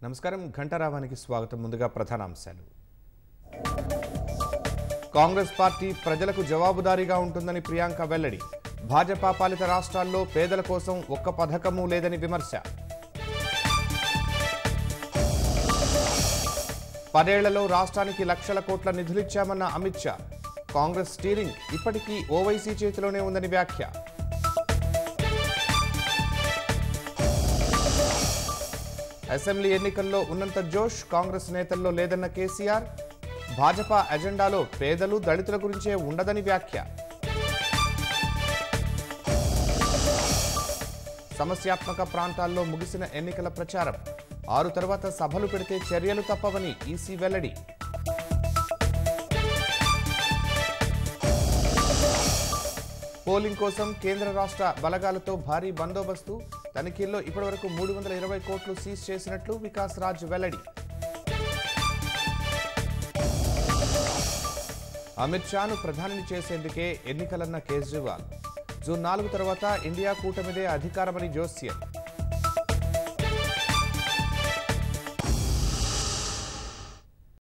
నమస్కారం ఘంటారావానికి స్వాగతం. ముందుగా ప్రధానాంశాలు. కాంగ్రెస్ పార్టీ ప్రజలకు జవాబుదారీగా ఉంటుందని ప్రియాంక వెల్లడి. భాజపా పాలిత రాష్ట్రాల్లో పేదల కోసం ఒక్క పథకమూ లేదని విమర్శ. 10 ఏళ్లలో రాష్ట్రానికి లక్షల కోట్ల నిధులిచ్చామన్న అమిత్ షా. కాంగ్రెస్ స్టీరింగ్ ఇప్పటికీ ఓవైసీ చేతిలోనే ఉందని వ్యాఖ్య. అసెంబ్లీ ఎన్నికల్లో ఉన్నంత జోష్ కాంగ్రెస్ నేతల్లో లేదన్న కేసీఆర్. భాజపా ఎజెండాలో పేదలు దళితుల గురించే ఉండదని వ్యాఖ్య. సమస్యాత్మక ప్రాంతాల్లో ముగిసిన ఎన్నికల ప్రచారం. 6 తర్వాత సభలు పెడితే చర్యలు తప్పవని ఈసీ వెల్లడి. పోలింగ్ కోసం కేంద్ర రాష్ట్ర బలగాలతో భారీ బందోబస్తు. తనిఖీల్లో ఇప్పటివరకు 320 కోట్లు సీజ్ చేసినట్లు వికాస్ రాజ్ వెల్లడి. అమిత్ షాను ప్రధానిని చేసేందుకే ఎన్నికలన్న కేజ్రీవాల్. జూన్ 4 తర్వాత ఇండియా కూటమిదే అధికారమని జోస్యం.